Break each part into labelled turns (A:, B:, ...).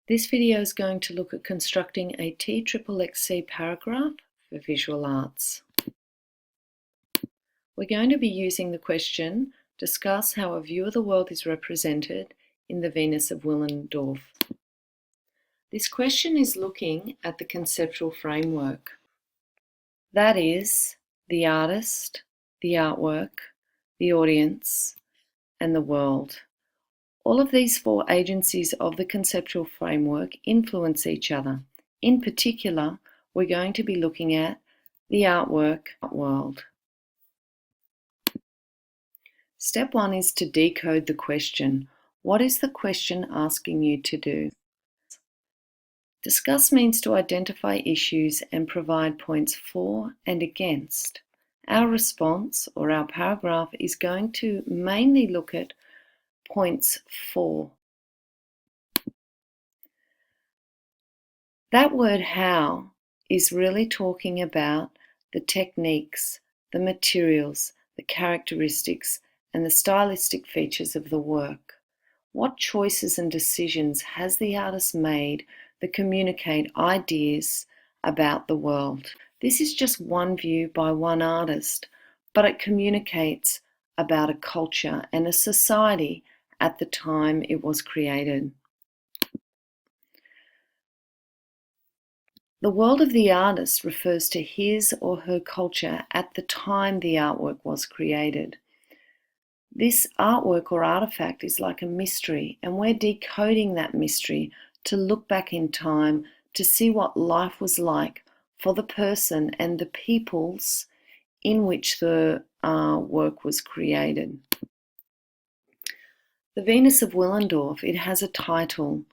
A: This video is going to look at constructing a TXXXC paragraph for visual arts. We're going to be using the question, discuss how a view of the world is represented in the Venus of Willendorf. This question is looking at the conceptual framework. That is, the artist, the artwork, the audience, and the world. All of these four agencies of the conceptual framework influence each other. In particular, we're going to be looking at the artwork world. Step one is to decode the question. What is the question asking you to do? Discuss means to identify issues and provide points for and against. Our response, or our paragraph, is going to mainly look at points for. That word how is really talking about the techniques, the materials, the characteristics, and the stylistic features of the work. What choices and decisions has the artist made that communicate ideas about the world? This is just one view by one artist, but it communicates about a culture and a society at the time it was created. The world of the artist refers to his or her culture at the time the artwork was created. This artwork or artifact is like a mystery, and we're decoding that mystery to look back in time to see what life was like for the person and the peoples in which the work was created. The Venus of Willendorf, it has a title.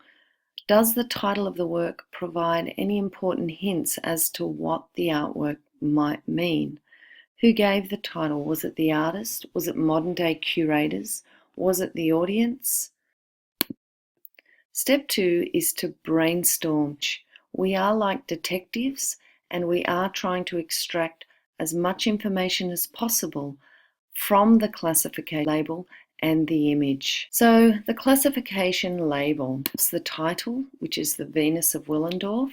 A: Does the title of the work provide any important hints as to what the artwork might mean? Who gave the title? Was it the artist? Was it modern-day curators? Was it the audience? Step two is to brainstorm. We are like detectives, and we are trying to extract as much information as possible from the classification label and the image. So the classification label is the title, which is the Venus of Willendorf.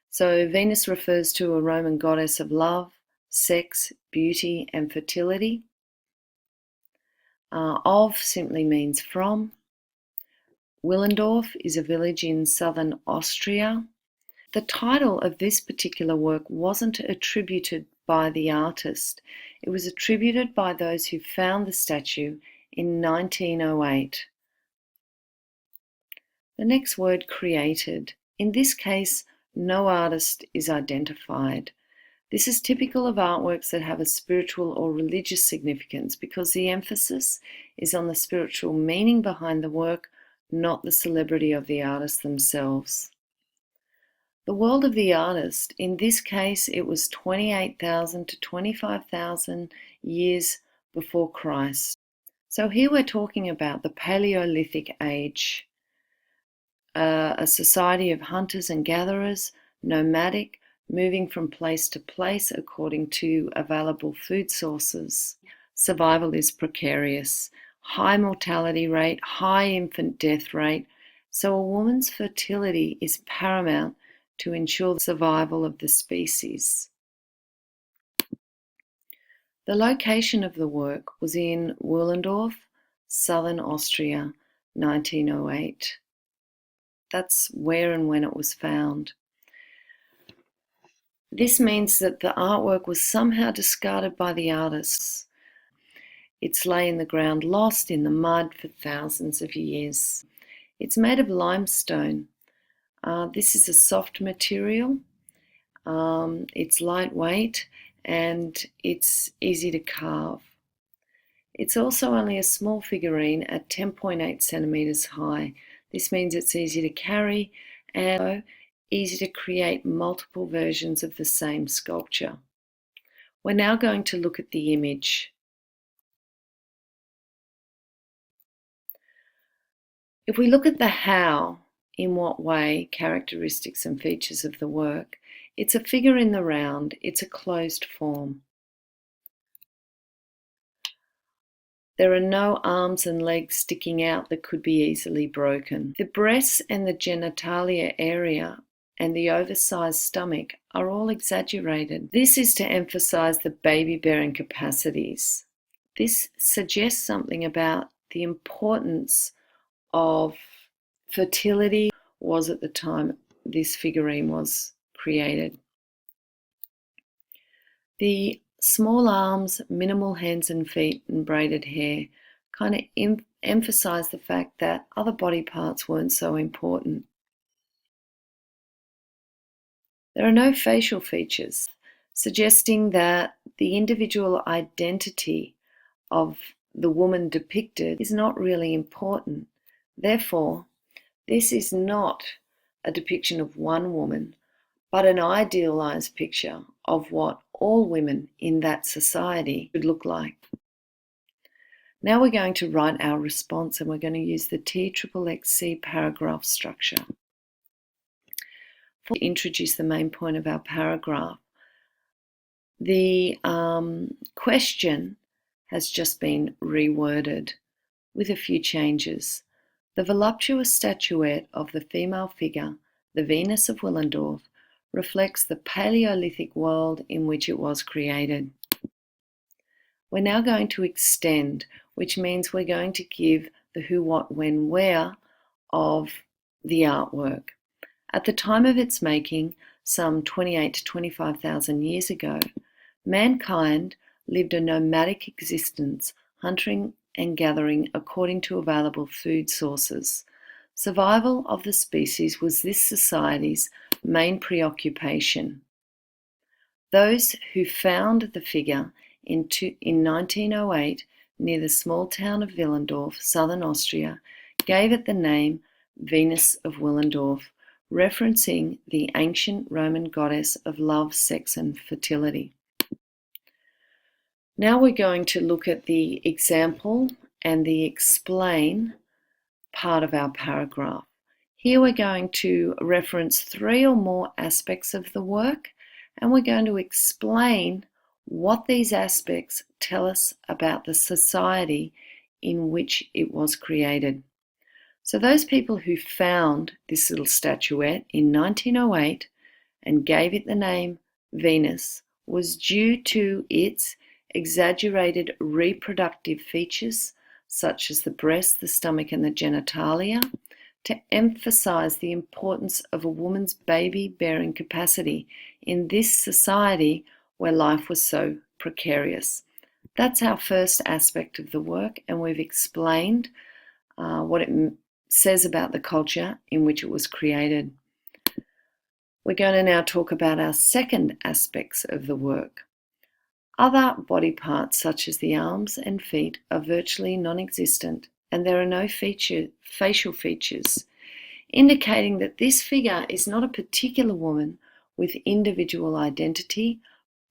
A: So Venus refers to a Roman goddess of love, sex, beauty, and fertility. Of simply means from. Willendorf is a village in southern Austria. The title of this particular work wasn't attributed by the artist. It was attributed by those who found the statue in 1908. The next word, created. In this case, no artist is identified. This is typical of artworks that have a spiritual or religious significance because the emphasis is on the spiritual meaning behind the work, not the celebrity of the artist themselves. The world of the artist, in this case, it was 28,000 to 25,000 years before Christ. So here we're talking about the Paleolithic age, a society of hunters and gatherers, nomadic, moving from place to place according to available food sources. Survival is precarious, high mortality rate, high infant death rate, so a woman's fertility is paramount to ensure the survival of the species. The location of the work was in Willendorf, southern Austria, 1908. That's where and when it was found. This means that the artwork was somehow discarded by the artists. It's lay in the ground, lost in the mud for thousands of years. It's made of limestone. This is a soft material. It's lightweight and it's easy to carve. It's also only a small figurine at 10.8 centimeters high. This means it's easy to carry and easy to create multiple versions of the same sculpture. We're now going to look at the image. If we look at the how, in what way, characteristics and features of the work, it's a figure in the round, it's a closed form. There are no arms and legs sticking out that could be easily broken. The breasts and the genitalia area and the oversized stomach are all exaggerated. This is to emphasize the baby-bearing capacities. This suggests something about the importance of fertility was at the time this figurine was created. The small arms, minimal hands and feet, and braided hair kind of emphasize the fact that other body parts weren't so important. There are no facial features, suggesting that the individual identity of the woman depicted is not really important. Therefore, this is not a depiction of one woman, but an idealized picture of what all women in that society would look like. Now we're going to write our response, and we're going to use the TXXXC paragraph structure. To introduce the main point of our paragraph, the question has just been reworded with a few changes. The voluptuous statuette of the female figure, the Venus of Willendorf, reflects the Paleolithic world in which it was created. We're now going to extend, which means we're going to give the who, what, when, where of the artwork. At the time of its making, some 28 to 25,000 years ago, mankind lived a nomadic existence, hunting and gathering according to available food sources. Survival of the species was this society's main preoccupation. Those who found the figure in 1908 near the small town of Willendorf, southern Austria, gave it the name Venus of Willendorf, referencing the ancient Roman goddess of love, sex, and fertility. Now we're going to look at the example and the explain part of our paragraph. Here we're going to reference 3 or more aspects of the work, and we're going to explain what these aspects tell us about the society in which it was created. So those people who found this little statuette in 1908 and gave it the name Venus was due to its exaggerated reproductive features such as the breast, the stomach, and the genitalia, to emphasize the importance of a woman's baby-bearing capacity in this society where life was so precarious. That's our first aspect of the work, and we've explained what it says about the culture in which it was created. We're going to now talk about our second aspects of the work. Other body parts such as the arms and feet are virtually non-existent, and there are no facial features, indicating that this figure is not a particular woman with individual identity,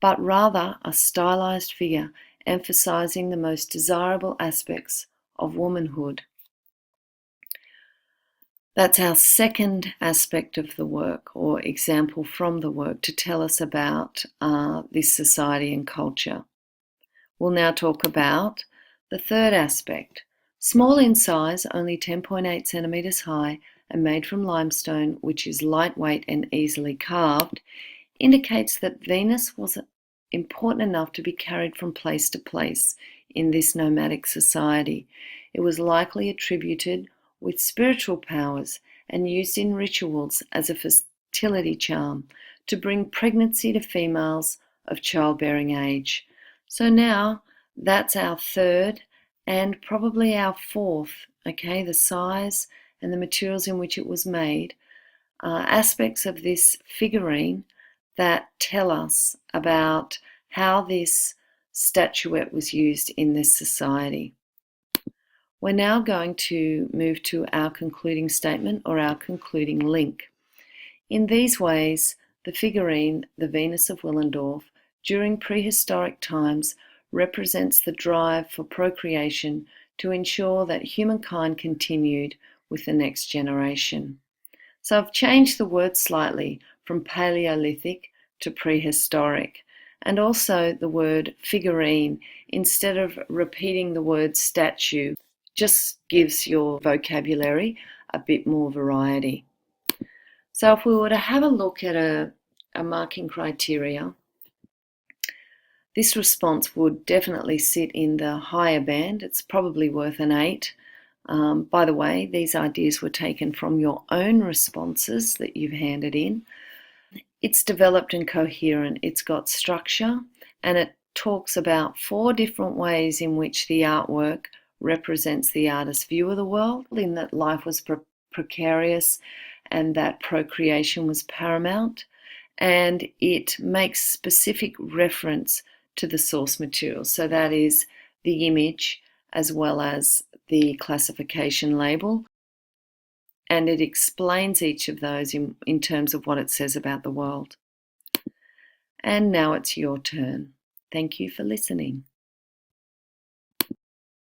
A: but rather a stylized figure emphasizing the most desirable aspects of womanhood. That's our second aspect of the work, or example from the work, to tell us about this society and culture. We'll now talk about the third aspect. Small in size, only 10.8 centimeters high, and made from limestone, which is lightweight and easily carved, indicates that Venus was important enough to be carried from place to place in this nomadic society. It was likely attributed with spiritual powers and used in rituals as a fertility charm to bring pregnancy to females of childbearing age. So now that's our third and probably our fourth, okay, the size and the materials in which it was made, aspects of this figurine that tell us about how this statuette was used in this society. We're now going to move to our concluding statement or our concluding link. In these ways, the figurine, the Venus of Willendorf, during prehistoric times represents the drive for procreation to ensure that humankind continued with the next generation. So I've changed the word slightly from Paleolithic to prehistoric, And also the word figurine, instead of repeating the word statue, just gives your vocabulary a bit more variety. So if we were to have a look at a marking criteria, this response would definitely sit in the higher band. It's probably worth an 8. By the way, these ideas were taken from your own responses that you've handed in. It's developed and coherent, it's got structure, and it talks about 4 different ways in which the artwork represents the artist's view of the world, in that life was precarious and that procreation was paramount, and it makes specific reference to the source material. So that is the image as well as the classification label, and it explains each of those in terms of what it says about the world. And now it's your turn. Thank you for listening.